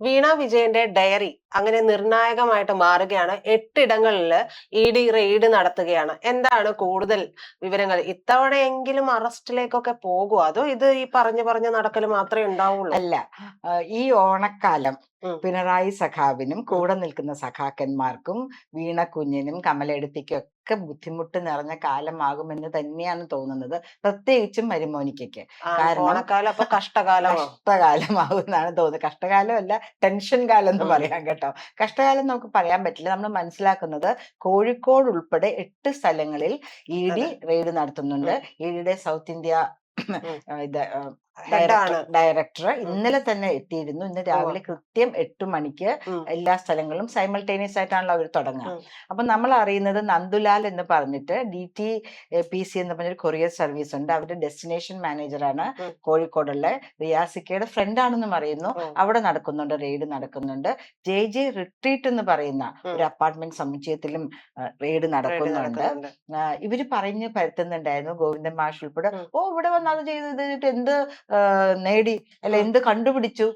വീണ വിജയന്റെ ഡയറി അങ്ങനെ നിർണായകമായിട്ട് മാറുകയാണ്. 8 ഇടങ്ങളിൽ ഇഡി റെയ്ഡ് നടത്തുകയാണ്. എന്താണ് കൂടുതൽ വിവരങ്ങൾ? ഇത്തവണയെങ്കിലും അറസ്റ്റിലേക്കൊക്കെ പോകുമോ, അതോ ഇത് ഈ പറഞ്ഞു നടക്കൽ മാത്രമേ ഉണ്ടാവുള്ളൂ? അല്ല, ഈ ഓണക്കാലം ഉം. പിണറായി സഖാവിനും കൂടെ നിൽക്കുന്ന സഖാക്കന്മാർക്കും വീണ കുഞ്ഞിനും കമലെടുത്തിക്കും ഒക്കെ ബുദ്ധിമുട്ട് നിറഞ്ഞ കാലമാകുമെന്ന് തന്നെയാണ് തോന്നുന്നത്, പ്രത്യേകിച്ചും മരുമോനിക്കയ്ക്ക്. കാരണം ഓണക്കാലം അപ്പൊ കഷ്ടകാലമോ? കഷ്ടകാലമാകുമെന്നാണ് തോന്നുന്നത്. കഷ്ടകാലമല്ല, ടെൻഷൻ കാലം എന്ന് പറയാം കേട്ടോ. കഷ്ടകാലം നമുക്ക് പറയാൻ പറ്റില്ല. നമ്മൾ മനസ്സിലാക്കുന്നത് കോഴിക്കോട് ഉൾപ്പെടെ 8 സ്ഥലങ്ങളിൽ ഇഡി റെയ്ഡ് നടത്തുന്നുണ്ട്. ഇഡിയുടെ സൗത്ത് ഇന്ത്യ ഇത് ഡയറക്ടർ ഇന്നലെ തന്നെ എത്തിയിരുന്നു. ഇന്ന് രാവിലെ കൃത്യം 8 മണിക്ക് എല്ലാ സ്ഥലങ്ങളും സൈമൾട്ടേനിയസ് ആയിട്ടാണല്ലോ അവർ തുടങ്ങുക. അപ്പൊ നമ്മൾ അറിയുന്നത് നന്ദുലാൽ എന്ന് പറഞ്ഞിട്ട് DTPC എന്ന് പറഞ്ഞൊരു കൊറിയർ സർവീസ് ഉണ്ട്. അവരുടെ ഡെസ്റ്റിനേഷൻ മാനേജറാണ്. കോഴിക്കോടുള്ള റിയാസിക്കയുടെ ഫ്രണ്ട് ആണെന്നും അറിയുന്നു. അവിടെ നടക്കുന്നുണ്ട്, റെയ്ഡ് നടക്കുന്നുണ്ട്. JJ റിട്രീറ്റ് എന്ന് പറയുന്ന ഒരു അപ്പാർട്ട്മെന്റ് സമുച്ചയത്തിലും റെയ്ഡ് നടക്കുന്നുണ്ട്. ഇവര് പറഞ്ഞു പരത്തുന്നുണ്ടായിരുന്നു, ഗോവിന്ദൻ മാഷ് ഉൾപ്പെടെ, ഇവിടെ വന്ന് അത് ചെയ്തിട്ട് എന്ത് നേടി, അല്ല എന്ത് കണ്ടുപിടിച്ചു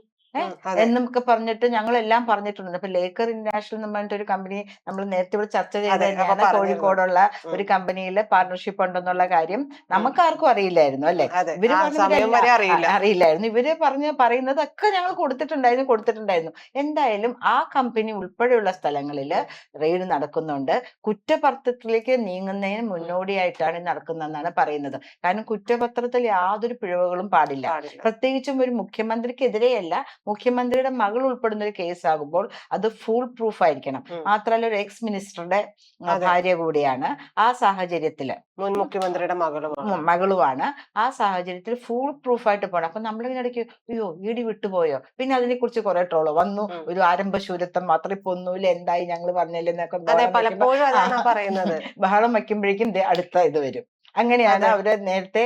എന്നൊക്കെ പറഞ്ഞിട്ട് ഞങ്ങളെല്ലാം പറഞ്ഞിട്ടുണ്ട്. ഇപ്പൊ ലേക്കർ ഇന്റർനാഷണൽ എന്ന് പറഞ്ഞിട്ട് ഒരു കമ്പനി നമ്മൾ നേരത്തെ ഇവിടെ ചർച്ച ചെയ്ത് തന്നെയാണ്. കോഴിക്കോടുള്ള ഒരു കമ്പനിയിൽ പാർട്ണർഷിപ്പ് ഉണ്ടെന്നുള്ള കാര്യം നമുക്കാർക്കും അറിയില്ലായിരുന്നു, അല്ലെ? ഇവര് അറിയില്ലായിരുന്നു. ഇവര് പറയുന്നതൊക്കെ ഞങ്ങൾ കൊടുത്തിട്ടുണ്ടായിരുന്നു. എന്തായാലും ആ കമ്പനി ഉൾപ്പെടെയുള്ള സ്ഥലങ്ങളിൽ റെയ്ഡ് നടക്കുന്നുണ്ട്. കുറ്റപത്രത്തിലേക്ക് നീങ്ങുന്നതിന് മുന്നോടിയായിട്ടാണ് നടക്കുന്നതെന്നാണ് പറയുന്നത്. കാരണം കുറ്റപത്രത്തിൽ യാതൊരു പിഴവുകളും പാടില്ല. പ്രത്യേകിച്ചും ഒരു മുഖ്യമന്ത്രിക്കെതിരെയല്ല, മുഖ്യമന്ത്രിയുടെ മകൾ ഉൾപ്പെടുന്ന ഒരു കേസ് ആകുമ്പോൾ അത് ഫുൾ പ്രൂഫ് ആയിരിക്കണം. മാത്രമല്ല ഒരു എക്സ് മിനിസ്റ്ററുടെ ഭാര്യ കൂടിയാണ്. ആ സാഹചര്യത്തില് മുൻ മുഖ്യമന്ത്രിയുടെ മകളുമാണ്. ആ സാഹചര്യത്തിൽ ഫുൾ പ്രൂഫ് ആയിട്ട് പോകണം. അപ്പൊ നമ്മളിങ്ങനെ ഇടയ്ക്ക് അയ്യോ ഇടി വിട്ടുപോയോ, പിന്നെ അതിനെ കുറിച്ച് കുറെ ട്രോള് വന്നു. ഒരു ആരംഭശൂരത്വം മാത്രം, ഇപ്പൊ ഒന്നുമില്ല, എന്തായി ഞങ്ങൾ പറഞ്ഞില്ലെന്നൊക്കെ ബഹളം വയ്ക്കുമ്പോഴേക്കും അടുത്ത ഇത് വരും. അങ്ങനെയാണ് അവര് നേരത്തെ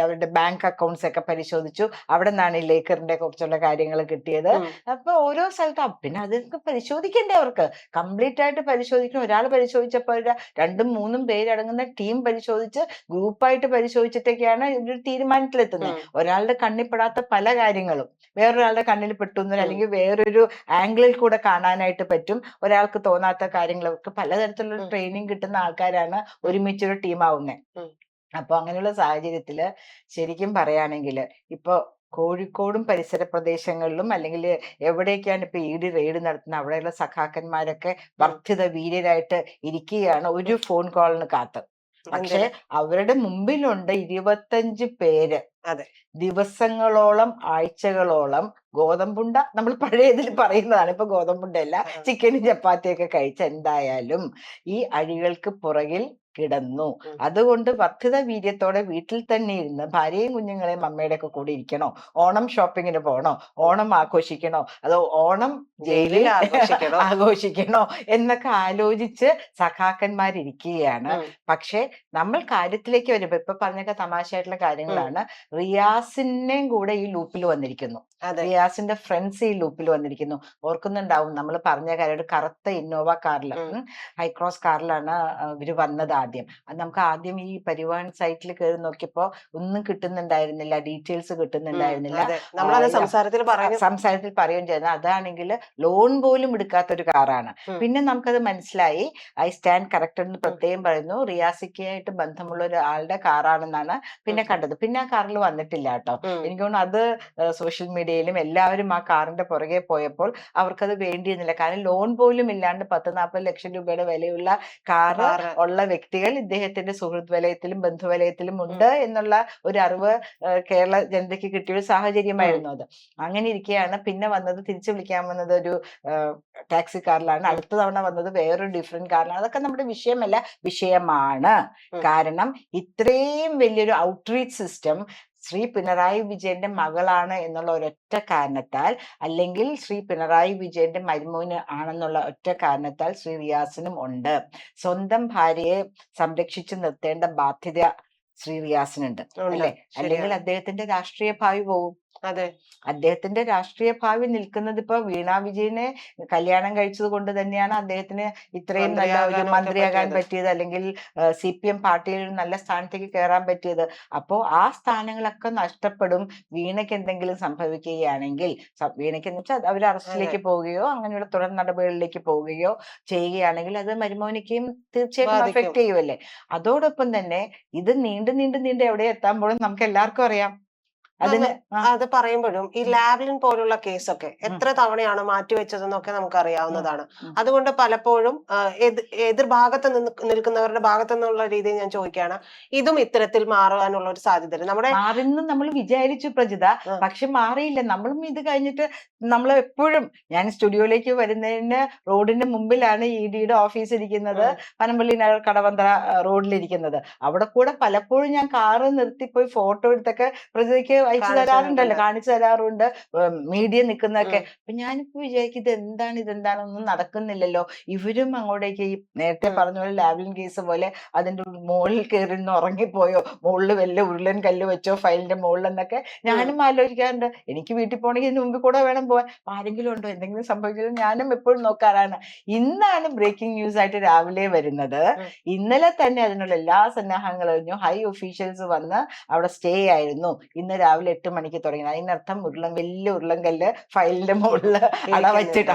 അവരുടെ ബാങ്ക് അക്കൗണ്ട്സ് ഒക്കെ പരിശോധിച്ചു. അവിടെ നിന്നാണ് ഈ ലേക്കറിന്റെ കുറിച്ചുള്ള കാര്യങ്ങൾ കിട്ടിയത്. അപ്പൊ ഓരോ സ്ഥലത്തും പിന്നെ അതൊക്കെ പരിശോധിക്കണ്ടേ, അവർക്ക് കംപ്ലീറ്റ് ആയിട്ട് പരിശോധിക്കണം. ഒരാൾ പരിശോധിച്ചപ്പോൾ 2ഉം 3ഉം പേരടങ്ങുന്ന ടീം പരിശോധിച്ച് ഗ്രൂപ്പായിട്ട് പരിശോധിച്ചിട്ടൊക്കെയാണ് ഒരു തീരുമാനത്തിലെത്തുന്നത്. ഒരാളുടെ കണ്ണിൽപ്പെടാത്ത പല കാര്യങ്ങളും വേറൊരാളുടെ കണ്ണിൽ പെട്ടു, അല്ലെങ്കിൽ വേറൊരു ആംഗിളിൽ കൂടെ കാണാനായിട്ട് പറ്റും. ഒരാൾക്ക് തോന്നാത്ത കാര്യങ്ങളൊക്കെ പലതരത്തിലുള്ള ട്രെയിനിങ് കിട്ടുന്ന ആൾക്കാരാണ് ഒരുമിച്ചൊരു ടീമാവുന്നത്. അപ്പൊ അങ്ങനെയുള്ള സാഹചര്യത്തില് ശരിക്കും പറയുകയാണെങ്കിൽ ഇപ്പൊ കോഴിക്കോടും പരിസര പ്രദേശങ്ങളിലും അല്ലെങ്കിൽ എവിടേക്കാണ് ഇപ്പൊ ഇഡി റെയ്ഡ് നടത്തുന്നത്, അവിടെയുള്ള സഖാക്കന്മാരൊക്കെ വർദ്ധിത വീര്യരായിട്ട് ഇരിക്കുകയാണ് ഒരു ഫോൺ കോളിന് കാത്ത്. പക്ഷെ അവരുടെ മുമ്പിലുണ്ട് 25 പേര് ദിവസങ്ങളോളം ആഴ്ചകളോളം ഗോതമ്പുണ്ട, നമ്മൾ പഴയതിൽ പറയുന്നതാണ്, ഇപ്പൊ ഗോതമ്പുണ്ടല്ല, ചിക്കനും ചപ്പാത്തിയൊക്കെ കഴിച്ച് എന്തായാലും ഈ അഴികൾക്ക് പുറകിൽ കിടന്നു. അതുകൊണ്ട് വർദ്ധിത വീര്യത്തോടെ വീട്ടിൽ തന്നെ ഇരുന്ന് ഭാര്യയും കുഞ്ഞുങ്ങളെയും അമ്മയുടെ ഒക്കെ കൂടി ഇരിക്കണോ, ഓണം ഷോപ്പിങ്ങിന് പോകണോ, ഓണം ആഘോഷിക്കണോ, അതോ ഓണം ജയിലിൽ ആഘോഷിക്കണോ എന്നൊക്കെ ആലോചിച്ച് സഖാക്കന്മാരിയ്ക്കുകയാണ്. പക്ഷെ നമ്മൾ കാര്യത്തിലേക്ക് വരുമ്പോ ഇപ്പൊ പറഞ്ഞൊക്കെ തമാശയായിട്ടുള്ള കാര്യങ്ങളാണ്. റിയാസിനെയും കൂടെ ഈ ലൂപ്പിൽ വന്നിരിക്കുന്നു. റിയാസിന്റെ ഫ്രണ്ട്സ് ഈ ലൂപ്പിൽ വന്നിരിക്കുന്നു. ഓർക്കുന്നുണ്ടാവും, നമ്മൾ പറഞ്ഞ കാര്യം, ഒരു കറുത്ത ഇന്നോവ കാറിൽ, ഹൈക്രോസ് കാറിലാണ് ഇവര് വന്നത് ആദ്യം. അത് നമുക്ക് ആദ്യം ഈ പരിവാഹൻ സൈറ്റിൽ കയറി നോക്കിയപ്പോ ഒന്നും കിട്ടുന്നുണ്ടായിരുന്നില്ല, ഡീറ്റെയിൽസ് കിട്ടുന്നുണ്ടായിരുന്നില്ല. സംസാരത്തിൽ പറയുകയും ചെയ്യുന്നത് അതാണെങ്കിൽ ലോൺ പോലും എടുക്കാത്തൊരു കാറാണ്. പിന്നെ നമുക്കത് മനസ്സിലായി. ഐ സ്റ്റാൻഡ് കറക്റ്റഡ് എന്ന് പ്രത്യേകം പറയുന്നു, റിയാസിക്കയായിട്ട് ബന്ധമുള്ള ഒരാളുടെ കാറാണെന്നാണ് പിന്നെ കണ്ടത്. പിന്നെ ആ കാറിൽ വന്നിട്ടില്ല കേട്ടോ. എനിക്ക് തോന്നുന്നു അത് സോഷ്യൽ മീഡിയയിലും എല്ലാവരും ആ കാറിന്റെ പുറകെ പോയപ്പോൾ അവർക്കത് വേണ്ടിയിരുന്നില്ല. കാരണം ലോൺ പോലും ഇല്ലാണ്ട് 10-40 ലക്ഷം രൂപയുടെ വിലയുള്ള കാറ് ഉള്ള വ്യക്തികൾ ഇദ്ദേഹത്തിന്റെ സുഹൃത്ത് വലയത്തിലും ബന്ധുവലയത്തിലും ഉണ്ട് എന്നുള്ള ഒരു അറിവ് കേരള ജനതയ്ക്ക് കിട്ടിയ ഒരു സാഹചര്യമായിരുന്നു അത്. അങ്ങനെ ഇരിക്കുകയാണ് പിന്നെ വന്നത്, തിരിച്ചു വിളിക്കാൻ വന്നത് ഒരു ടാക്സി കാറിലാണ്. അടുത്ത തവണ വന്നത് വേറൊരു ഡിഫറെന്റ് കാറിലാണ്. അതൊക്കെ നമ്മുടെ വിഷയമല്ല, വിഷയമാണ്. കാരണം ഇത്രയും വലിയൊരു ഔട്ട്റീച്ച് സിസ്റ്റം ശ്രീ പിണറായി വിജയന്റെ മകളാണ് എന്നുള്ള ഒരൊറ്റ കാരണത്താൽ, അല്ലെങ്കിൽ ശ്രീ പിണറായി വിജയന്റെ മരുമോന് ആണെന്നുള്ള ഒറ്റ കാരണത്താൽ ശ്രീ റിയാസിനും ഉണ്ട്. സ്വന്തം ഭാര്യയെ സംരക്ഷിച്ചു നിർത്തേണ്ട ബാധ്യത ശ്രീ റിയാസിനുണ്ട്, അല്ലെ? അല്ലെങ്കിൽ അദ്ദേഹത്തിന്റെ രാഷ്ട്രീയ ഭാവി പോവും. അതെ. അദ്ദേഹത്തിന്റെ രാഷ്ട്രീയ ഭാവി നിൽക്കുന്നത് ഇപ്പൊ വീണ വിജയനെ കല്യാണം കഴിച്ചത് കൊണ്ട് തന്നെയാണ് അദ്ദേഹത്തിന് ഇത്രയും നല്ല ഒരു മന്ത്രിയാകാനും ഒക്കെ മന്ത്രിയാകാൻ പറ്റിയത്. പറ്റിയത്, അല്ലെങ്കിൽ CPM പാർട്ടിയിൽ ഒരു നല്ല സ്ഥാനത്തേക്ക് കയറാൻ പറ്റിയത്. അപ്പോ ആ സ്ഥാനങ്ങളൊക്കെ നഷ്ടപ്പെടും വീണയ്ക്ക് എന്തെങ്കിലും സംഭവിക്കുകയാണെങ്കിൽ. വീണയ്ക്ക് എന്ന് വെച്ചാൽ അവർ അതെ. അറസ്റ്റിലേക്ക് പോവുകയോ അങ്ങനെയുള്ള തുടർ നടപടികളിലേക്ക് പോവുകയോ ചെയ്യുകയാണെങ്കിൽ അത് മരുമോനിക്കും തീർച്ചയായിട്ടും ബാധിക്കും. അഫക്ട് ചെയ്യുമല്ലേ. അതോടൊപ്പം തന്നെ ഇത് നീണ്ടു നീണ്ടു നീണ്ട് എവിടെ എത്താമ്പോഴും നമുക്ക് എല്ലാവർക്കും അറിയാം അതിന് അത് പറയുമ്പോഴും ഈ ഉം. ലാവ്ലിൻ പോലുള്ള കേസൊക്കെ ഉം. എത്ര തവണയാണ് മാറ്റിവെച്ചതെന്നൊക്കെ നമുക്ക് ഉം. അറിയാവുന്നതാണ്. ഉം. അതുകൊണ്ട് പലപ്പോഴും എതിർഭാഗത്ത് നിൽക്കുന്നവരുടെ ഭാഗത്തു നിന്നുള്ള രീതിയിൽ ഞാൻ ചോദിക്കുകയാണ്, ഇതും ഇത്തരത്തിൽ മാറാനുള്ള ഒരു സാധ്യത നമ്മുടെ മാറുന്നു നമ്മൾ വിചാരിച്ചു പ്രജിത, ആ, പക്ഷെ മാറിയില്ല. നമ്മളും ഇത് കഴിഞ്ഞിട്ട് നമ്മൾ എപ്പോഴും, ഞാൻ സ്റ്റുഡിയോയിലേക്ക് വരുന്നതിന് റോഡിന്റെ മുമ്പിലാണ് ED-യുടെ ഓഫീസ് ഇരിക്കുന്നത്, ഉം, പനമ്പള്ളി നഗർ കടവന്ത്ര റോഡിലിരിക്കുന്നത്. അവിടെ കൂടെ പലപ്പോഴും ഞാൻ കാറ് നിർത്തിപ്പോയി ഫോട്ടോ എടുത്തൊക്കെ പ്രജിതയ്ക്ക് അയച്ചു കാണിച്ചു തരാറുണ്ടല്ലോ, തന്നിട്ടുണ്ട്. കാണിച്ചു തരാറുണ്ട്, മീഡിയ നിൽക്കുന്നതൊക്കെ. ഉം, അപ്പൊ ഞാനിപ്പോ വിചാരിക്കും ഇതെന്താണൊന്നും നടക്കുന്നില്ലല്ലോ. ഇവരും അങ്ങോട്ടേക്ക് ഈ നേരത്തെ ഉം, പറഞ്ഞ പോലെ ലാവ്ലിൻ കേസ് പോലെ അതിന്റെ മുകളിൽ കയറി നിന്ന് ഉറങ്ങിപ്പോയോ, മുകളിൽ വല്ല ഉരുളൻ കല്ല് വെച്ചോ ഫയലിന്റെ മുകളിൽ എന്നൊക്കെ ഉം. ഞാനും ആലോചിക്കാറുണ്ട്. എനിക്ക് വീട്ടിൽ പോകണമെങ്കിൽ ഇതിന് മുമ്പിൽ കൂടെ വേണം പോവാൻ. ആരെങ്കിലും ഉണ്ടോ, എന്തെങ്കിലും സംഭവിച്ചാലും ഞാനും എപ്പോഴും നോക്കാറാണ്. ഇന്നാണ് ബ്രേക്കിംഗ് ന്യൂസ് ആയിട്ട് രാവിലെ വരുന്നത്. ഉം. ഇന്നലെ തന്നെ അതിനുള്ള എല്ലാ സന്നാഹങ്ങളും കഴിഞ്ഞു. ഹൈ ഒഫീഷ്യൽസ് വന്ന് അവിടെ സ്റ്റേ ആയിരുന്നു. ഇന്ന് രാവിലെ 8 മണിക്ക് തുടങ്ങി. അതിനർത്ഥം വലിയ ഉരുളൻകല്ല് ഫയലിന്റെ മുകളിൽ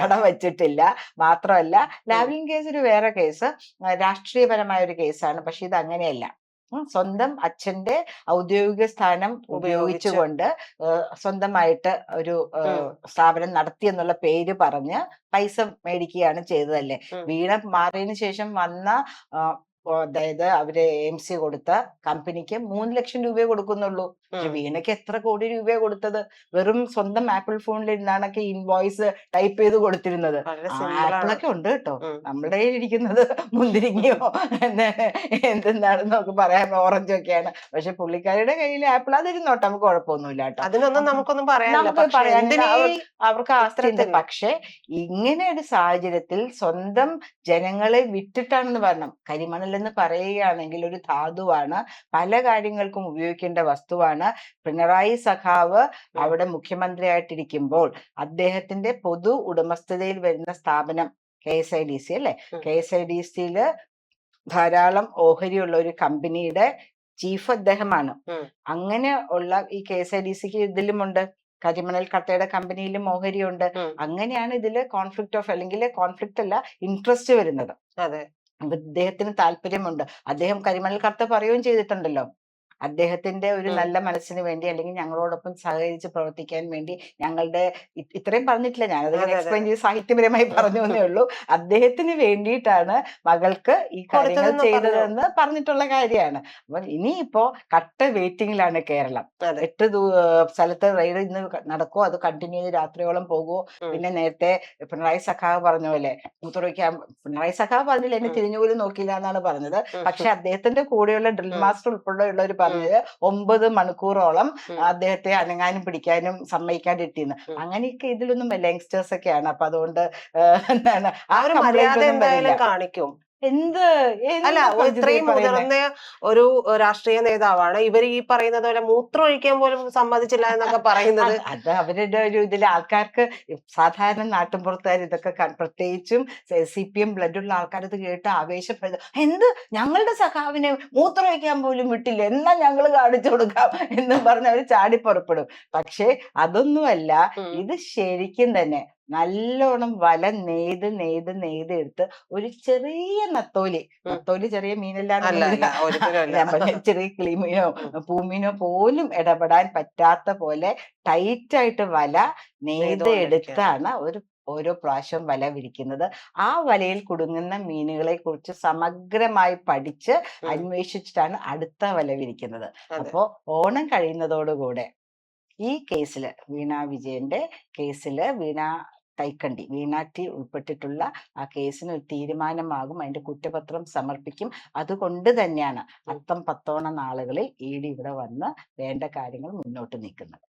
അടവച്ചിട്ടില്ല. മാത്രമല്ല ലാവ്ലിൻ കേസ് ഒരു വേറെ കേസ്, രാഷ്ട്രീയപരമായ ഒരു കേസാണ്. പക്ഷെ ഇത് അങ്ങനെയല്ല. സ്വന്തം അച്ഛന്റെ ഔദ്യോഗിക സ്ഥാനം ഉപയോഗിച്ച്. ഉപയോഗിച്ചുകൊണ്ട് സ്വന്തമായിട്ട് ഒരു ഉം, സ്ഥാപനം നടത്തി എന്നുള്ള പേര് പറഞ്ഞ് പൈസ മേടിക്കുകയാണ് ചെയ്തതല്ലേ. ഉം, വീണ മാറിയതിനു ശേഷം വന്ന അതായത് അവര് AMC കൊടുത്ത കമ്പനിക്ക് 3 ലക്ഷം രൂപയെ കൊടുക്കുന്നുള്ളൂ. പക്ഷെ ഉം. വീണയ്ക്ക് എത്ര കോടി രൂപയെ കൊടുത്തത്? വെറും സ്വന്തം ആപ്പിൾ ഫോണിൽ ഇരുന്നാണൊക്കെ ഇൻവോയ്സ് ടൈപ്പ് ചെയ്ത് കൊടുത്തിരുന്നത്. വളരെ സിമ്പിൾ ആണ്. ആപ്പിളൊക്കെ ഉണ്ട് കേട്ടോ. ഉം. നമ്മുടെ കയ്യിൽ ഇരിക്കുന്നത് മുന്തിരിങ്ങയോ എന്തെന്നാണെന്ന് നമുക്ക് പറയാൻ ഓറഞ്ച് ഒക്കെയാണ്. പക്ഷെ പുള്ളിക്കാരിയുടെ കയ്യിൽ ആപ്പിൾ അതിരുന്നോട്ടെ, നമുക്ക് കുഴപ്പമൊന്നുമില്ല കേട്ടോ. അതിനൊന്നും നമുക്കൊന്നും പറയാനില്ല. നമുക്ക് പക്ഷെ പറയാനില്ല, എന്തിനീ അവർക്ക് ആസ്തിയുണ്ട്. ഇത്തരത്തിൽ പക്ഷെ ഇങ്ങനെ ഒരു സാഹചര്യത്തിൽ സ്വന്തം ജനങ്ങളെ വിറ്റിട്ടാണെന്ന് പറയണം. കരിമണൽ എന്ന് പറയുകയാണെങ്കിൽ ഒരു ധാതുവാണ്, പല കാര്യങ്ങൾക്കും ഉപയോഗിക്കേണ്ട വസ്തുവാണ്. പിണറായി സഖാവ് ഉം, അവിടെ മുഖ്യമന്ത്രിയായിട്ടിരിക്കുമ്പോൾ അദ്ദേഹത്തിന്റെ പൊതു ഉടമസ്ഥതയിൽ വരുന്ന സ്ഥാപനം KSIDC അല്ലെ, ഉം, KSIDCയില് ധാരാളം ഓഹരിയുള്ള ഒരു കമ്പനിയുടെ ചീഫ് അദ്ദേഹമാണ്. ഉം, അങ്ങനെ ഉള്ള ഈ KSIDCക്ക് ഇതിലുമുണ്ട്, കരിമണൽ കട്ടയുടെ കമ്പനിയിലും ഓഹരിയുണ്ട്. ഉം. അങ്ങനെയാണ് ഇതില് കോൺഫ്ലിക്ട് ഓഫ്, അല്ലെങ്കിൽ കോൺഫ്ലിക്ട് അല്ല, ഇൻട്രസ്റ്റ് വരുന്നത്. അതെ. അപ്പൊ ഇദ്ദേഹത്തിന് താല്പര്യമുണ്ട്. അദ്ദേഹം കരിമണൽ കർത്ത പറയുകയും ചെയ്തിട്ടുണ്ടല്ലോ, അദ്ദേഹത്തിന്റെ ഒരു ഉം. നല്ല മനസ്സിന് വേണ്ടി, അല്ലെങ്കിൽ ഞങ്ങളോടൊപ്പം സഹകരിച്ച് പ്രവർത്തിക്കാൻ വേണ്ടി ഞങ്ങളുടെ ഇത്രയും പറഞ്ഞിട്ടില്ല, ഞാനതിങ്ങനെ അതെ, അതെ, എക്സ്പ്ലെയിൻ അതെ. ചെയ്ത് സാഹിത്യപരമായി പറഞ്ഞു എന്നേ ഉള്ളൂ. അദ്ദേഹത്തിന് വേണ്ടിയിട്ടാണ് മകൾക്ക് ഈ കാര്യങ്ങൾ കൊടുത്തതെന്ന് പറഞ്ഞു. ചെയ്തതെന്ന് പറഞ്ഞിട്ടുള്ള കാര്യമാണ്. അപ്പൊ ഇനിയിപ്പോ കട്ട വെയിറ്റിംഗിലാണ് കേരളം. അതെ. 8 സ്ഥലത്ത് റെയ്ഡ് ഇന്ന് നടക്കുമോ, അത് കണ്ടിന്യൂ ചെയ്ത് രാത്രിയോളം പോകുമോ? ഉം, പിന്നെ നേരത്തെ പിണറായി സഖാവ് പറഞ്ഞ പോലെ മൂത്രമൊഴിക്കാൻ, പിണറായി സഖാവ് പറഞ്ഞില്ല, എന്നെ ഉം, തിരിഞ്ഞുപോലും നോക്കിയില്ല എന്നാണ് പറഞ്ഞത്. ഉം, പക്ഷെ അദ്ദേഹത്തിന്റെ കൂടെയുള്ള ഡ്രിൽ ഉം, മാസ്റ്റർ ഉൾപ്പെടെയുള്ളവർ ഉം, പറഞ്ഞത് 9 മണിക്കൂറോളം ഉം, അദ്ദേഹത്തെ അനങ്ങാനും പിടിക്കാനും സമ്മതിക്കാണ്ടിട്ടിന്ന്. ഉം. അങ്ങനെയൊക്കെ ഇതിലൊന്നും യങ്സ്റ്റേഴ്സ് ഒക്കെയാണ്. അപ്പൊ അതുകൊണ്ട് എന്താണ് ആ അവര് കംപ്ലൈന്റ് മര്യാദ ഒന്നും വരില്ല. എന്തായാലും കാണിക്കും. എന്ത് അല്ല, എന്താ പ്രജിത ഇത്രയും പറയുന്നേ? മുതിർന്ന ഒരു രാഷ്ട്രീയ നേതാവാണ്. ഇവര് ഈ പറയുന്നത് പോലെ മൂത്രം ഒഴിക്കാൻ പോലും സമ്മതിച്ചില്ല എന്നൊക്കെ പറയുന്നത്. അത് അവരുടെ ഒരു ഇതിൽ ആൾക്കാർക്ക്, സാധാരണ നാട്ടിൻപുറത്തുകാർ ഇതൊക്കെ പ്രത്യേകിച്ചും CPM ബ്ലഡുള്ള ആൾക്കാർ ഇത് കേട്ട് ആവേശപ്പെടുക, എന്ത് ഞങ്ങളുടെ സഖാവിനെ മൂത്രമൊഴിക്കാൻ പോലും വിട്ടില്ല, എന്നാ ഞങ്ങൾ കാണിച്ചു കൊടുക്കാം എന്ന് പറഞ്ഞ് അവർ ചാടി പുറപ്പെടും. പക്ഷെ അതൊന്നുമല്ല, ഉം. ഇത് ശരിക്കും തന്നെ നല്ലോണം വല നെയ്ത് എടുത്ത് ഒരു ചെറിയ നത്തോലി, ഉം. നത്തോലി ചെറിയ അല്ല, മീനല്ലാന്ന് അല്ല, ഒരിക്കലും അല്ല. ഞാൻ പറഞ്ഞ ചെറിയ കിളിമീനോ ഉം. പൂമീനോ പോലും ഇടപെടാൻ പറ്റാത്ത പോലെ ടൈറ്റായിട്ട് വല നെയ്ത് നെയ്തുകൊണ്ടിരിക്കുകയാണ്. എടുത്താണ് ഓരോ പ്രാവശ്യം വല വിരിക്കുന്നത്. ആ വലയിൽ കുടുങ്ങുന്ന മീനുകളെ കുറിച്ച് സമഗ്രമായി പഠിച്ച് ഉം. അന്വേഷിച്ചിട്ടാണ് അടുത്ത വല വിരിക്കുന്നത്. അതെ. അപ്പോ ഓണം കഴിയുന്നതോടുകൂടെ ഈ കേസില്, വീണ വിജയന്റെ കേസില്, വീണ ടി ഉൾപ്പെട്ടിട്ടുള്ള ആ കേസിന് ഒരു തീരുമാനമാകും. അതിന്റെ കുറ്റപത്രം സമർപ്പിക്കും. അതുകൊണ്ട് തന്നെയാണ് ഉം. അത്തം 10 നാളുകളിൽ ED ഇവിടെ വന്ന് വേണ്ട കാര്യങ്ങൾ മുന്നോട്ട് നീക്കുന്നത്.